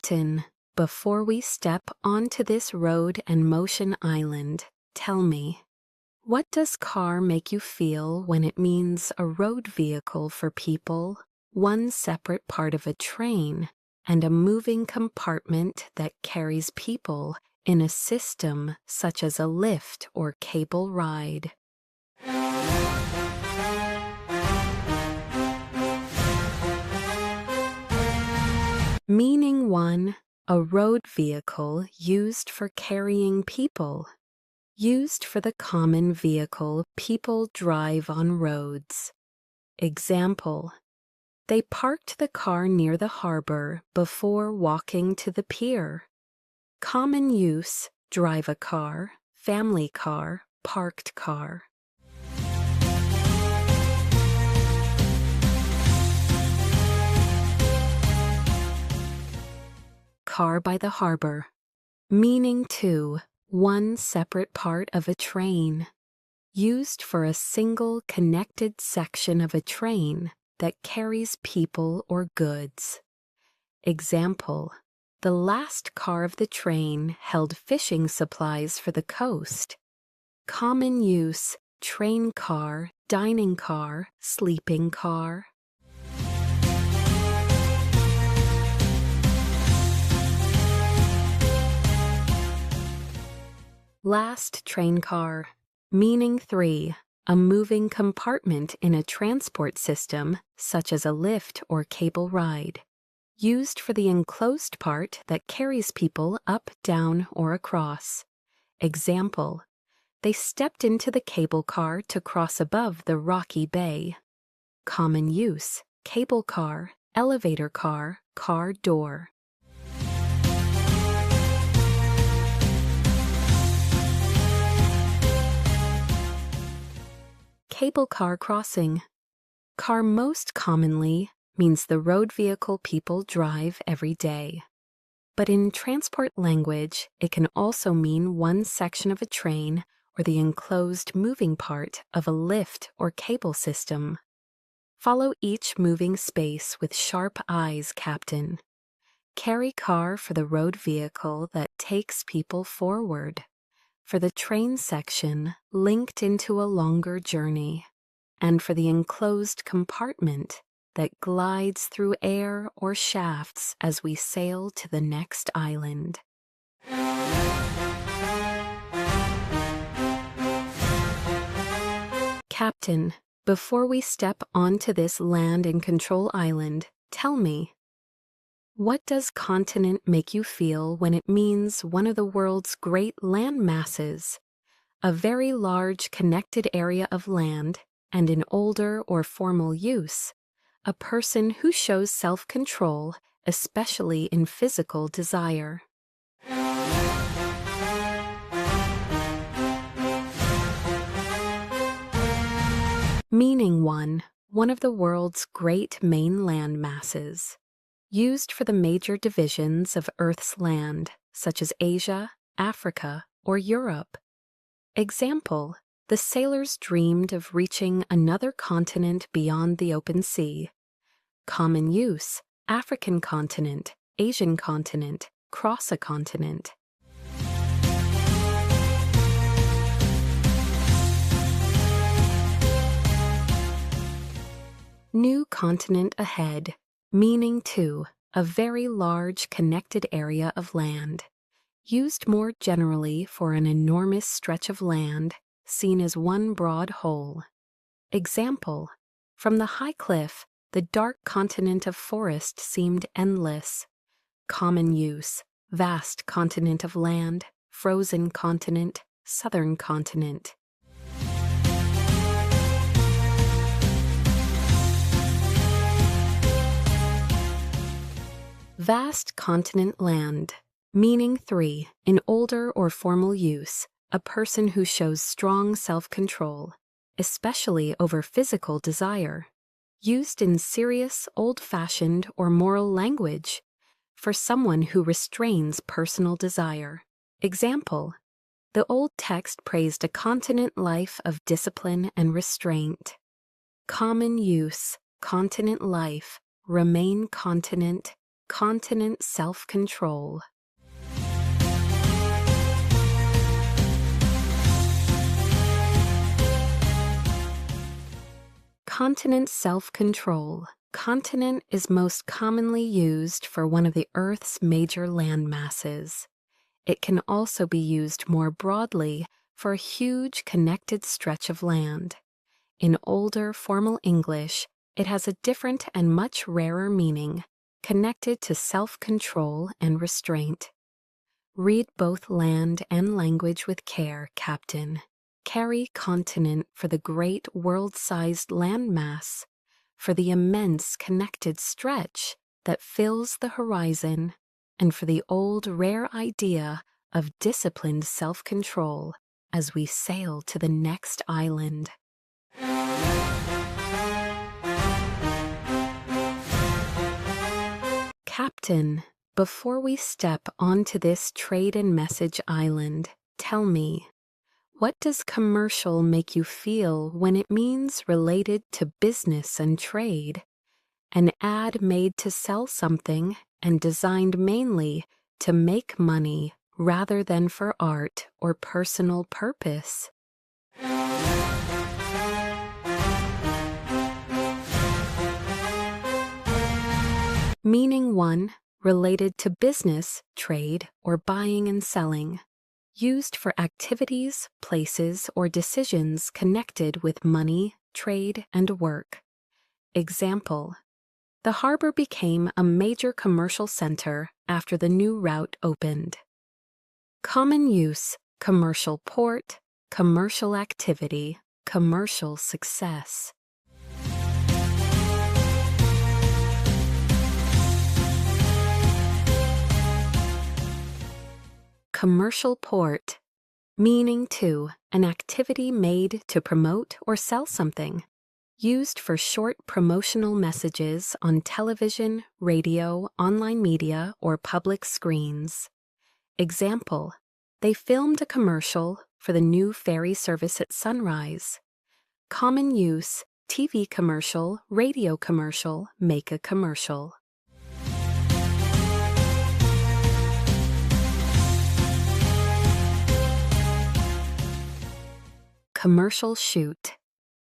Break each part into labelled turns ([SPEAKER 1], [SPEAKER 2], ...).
[SPEAKER 1] Captain, before we step onto this road and motion island, tell me, what does car make you feel when it means a road vehicle for people, one separate part of a train, and a moving compartment that carries people in a system such as a lift or cable ride? Meaning 1. A road vehicle used for carrying people. Used for the common vehicle people drive on roads. Example: they parked the car near the harbor before walking to the pier. Common use: drive a car, family car, parked car. Car by the harbor. Meaning 2. One separate part of a train. Used for a single connected section of a train that carries people or goods. Example: the last car of the train held fishing supplies for the coast. Common use: train car, dining car, sleeping car. Last train car. Meaning 3. A moving compartment in a transport system, such as a lift or cable ride. Used for the enclosed part that carries people up, down, or across. Example: they stepped into the cable car to cross above the rocky bay. Common use: cable car, elevator car, car door. Cable car crossing. Car most commonly means the road vehicle people drive every day. But in transport language, it can also mean one section of a train or the enclosed moving part of a lift or cable system. Follow each moving space with sharp eyes, Captain. Carry car for the road vehicle that takes people forward. For the train section linked into a longer journey, and for the enclosed compartment that glides through air or shafts as we sail to the next island. Captain, before we step onto this land and control island, tell me, what does continent make you feel when it means one of the world's great land masses, a very large connected area of land, and in older or formal use, a person who shows self-control, especially in physical desire? Meaning 1. One of the world's great main land masses. Used for the major divisions of Earth's land, such as Asia, Africa, or Europe. Example: the sailors dreamed of reaching another continent beyond the open sea. Common use: African continent, Asian continent, cross a continent. New continent ahead. Meaning 2. A very large connected area of land. Used more generally for an enormous stretch of land, seen as one broad whole. Example: from the high cliff, the dark continent of forest seemed endless. Common use: vast continent of land, frozen continent, southern continent. Vast continent land. Meaning 3. In older or formal use, a person who shows strong self-control, especially over physical desire. Used in serious, old-fashioned, or moral language, for someone who restrains personal desire. Example: the old text praised a continent life of discipline and restraint. Common use: continent life, remain continent, continent self-control. Continent self-control. Continent is most commonly used for one of the Earth's major land masses. It can also be used more broadly for a huge connected stretch of land. In older formal English, it has a different and much rarer meaning, connected to self-control and restraint. Read both land and language with care, Captain. Carry continent for the great world-sized landmass, for the immense connected stretch that fills the horizon, and for the old rare idea of disciplined self-control as we sail to the next island. Captain, before we step onto this trade and message island, tell me, what does commercial make you feel when it means related to business and trade? An ad made to sell something and designed mainly to make money rather than for art or personal purpose. Meaning 1, related to business, trade, or buying and selling. Used for activities, places, or decisions connected with money, trade, and work. Example: the harbor became a major commercial center after the new route opened. Common use: commercial port, commercial activity, commercial success. Commercial port. Meaning 2, an activity made to promote or sell something. Used for short promotional messages on television, radio, online media, or public screens. Example: they filmed a commercial for the new ferry service at sunrise. Common use: TV commercial, radio commercial, make a commercial. Commercial shoot.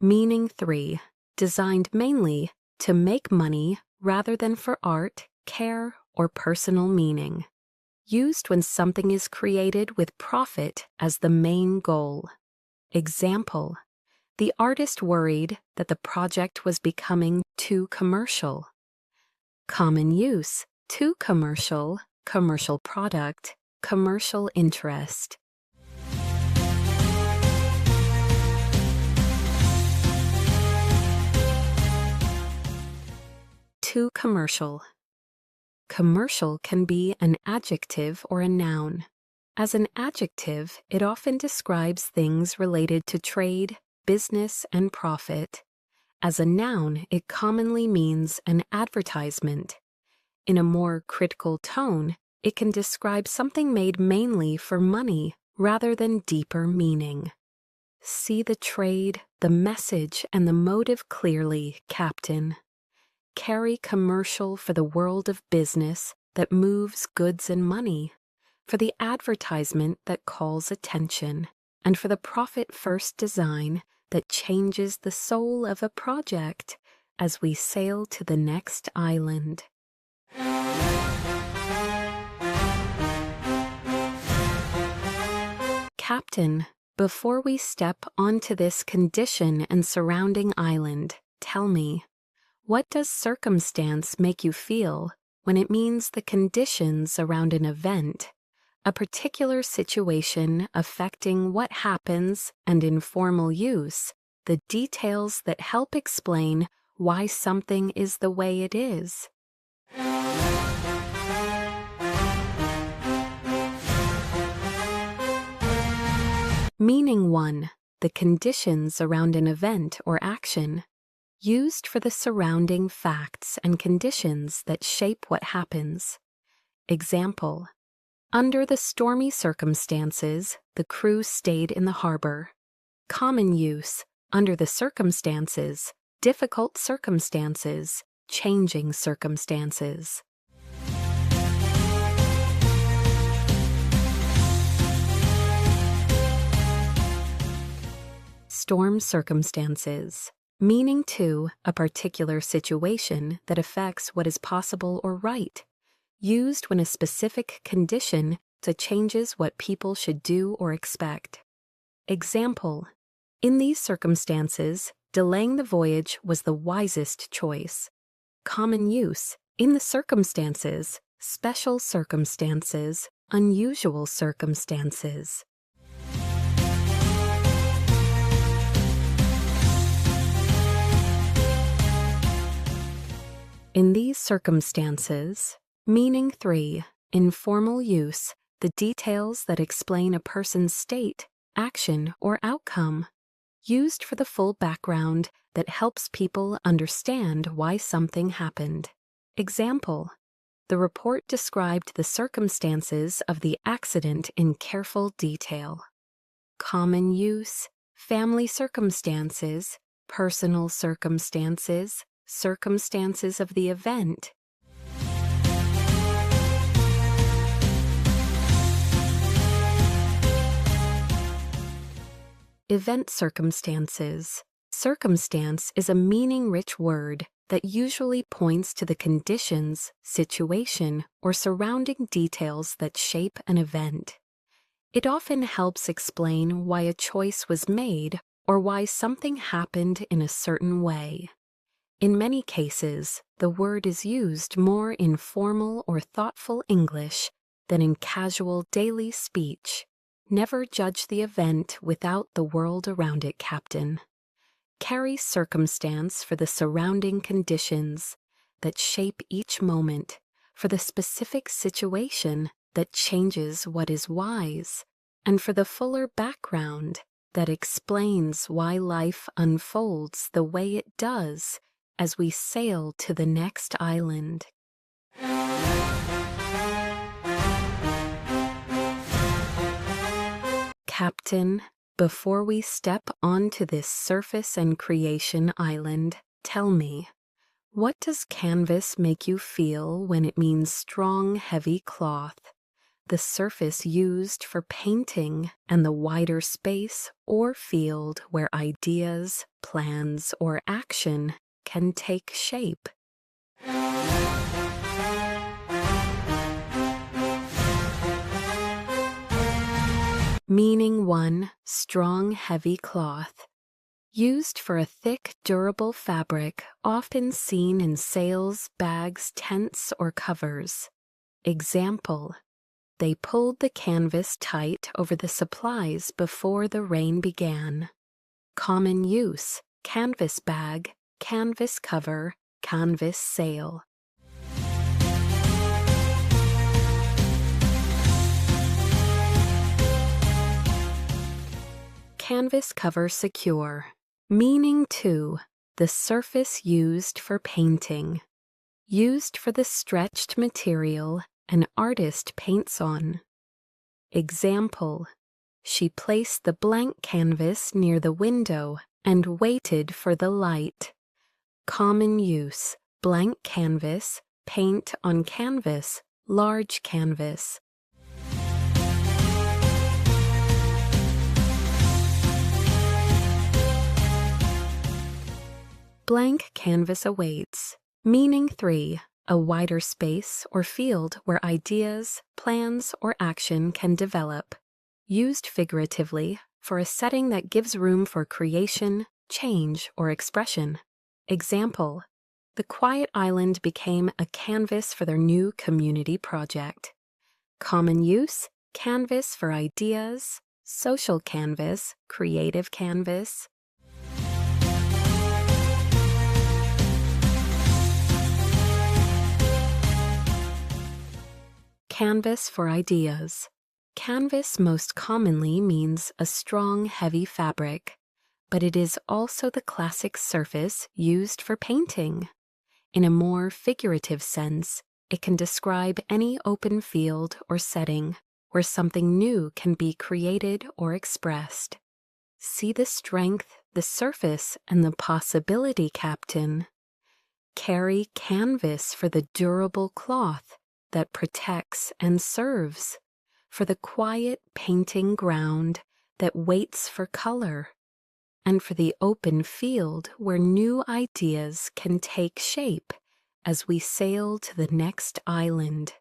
[SPEAKER 1] Meaning 3, designed mainly to make money rather than for art, care, or personal meaning. Used when something is created with profit as the main goal. Example: the artist worried that the project was becoming too commercial. Common use: too commercial, commercial product, commercial interest. Too commercial. Commercial can be an adjective or a noun. As an adjective, it often describes things related to trade, business, and profit. As a noun, it commonly means an advertisement. In a more critical tone, it can describe something made mainly for money rather than deeper meaning. See the trade, the message, and the motive clearly, Captain. Carry commercial for the world of business that moves goods and money, for the advertisement that calls attention, and for the profit-first design that changes the soul of a project as we sail to the next island. Captain, before we step onto this condition and surrounding island, tell me, what does circumstance make you feel when it means the conditions around an event, a particular situation affecting what happens, and in formal use, the details that help explain why something is the way it is? Meaning 1, the conditions around an event or action. Used for the surrounding facts and conditions that shape what happens. Example: under the stormy circumstances, the crew stayed in the harbor. Common use: under the circumstances, difficult circumstances, changing circumstances. storm circumstances, meaning to a particular situation that affects what is possible or right, used when a specific condition changes what people should do or expect. Example: in these circumstances, delaying the voyage was the wisest choice. Common use: in the circumstances, special circumstances, unusual circumstances. In these circumstances, meaning 3, informal use, the details that explain a person's state, action, or outcome, used for the full background that helps people understand why something happened. Example: the report described the circumstances of the accident in careful detail. Common use: family circumstances, personal circumstances, circumstances of the event. Event circumstances. Circumstance is a meaning-rich word that usually points to the conditions, situation, or surrounding details that shape an event. It often helps explain why a choice was made or why something happened in a certain way. In many cases, the word is used more in formal or thoughtful English than in casual daily speech. Never judge the event without the world around it, Captain. Carry circumstance for the surrounding conditions that shape each moment, for the specific situation that changes what is wise, and for the fuller background that explains why life unfolds the way it does as we sail to the next island. Captain, before we step onto this surface and creation island, tell me, what does canvas make you feel when it means strong, heavy cloth, the surface used for painting and the wider space or field where ideas, plans, or action can take shape? Meaning 1, strong, heavy cloth. Used for a thick, durable fabric often seen in sails, bags, tents, or covers. Example: they pulled the canvas tight over the supplies before the rain began. Common use: canvas bag, canvas cover, canvas sail. Canvas cover secure. Meaning 2, the surface used for painting. Used for the stretched material an artist paints on. Example: she placed the blank canvas near the window and waited for the light. Common use: blank canvas, paint on canvas, large canvas. Blank canvas awaits. Meaning 3, a wider space or field where ideas, plans, or action can develop. Used figuratively for a setting that gives room for creation, change, or expression. Example: the quiet island became a canvas for their new community project. Common use: canvas for ideas, social canvas, creative canvas. Canvas for ideas. Canvas most commonly means a strong, heavy fabric, but it is also the classic surface used for painting. In a more figurative sense, it can describe any open field or setting where something new can be created or expressed. See the strength, the surface, and the possibility, Captain. Carry canvas for the durable cloth that protects and serves, for the quiet painting ground that waits for color, and for the open field where new ideas can take shape as we sail to the next island.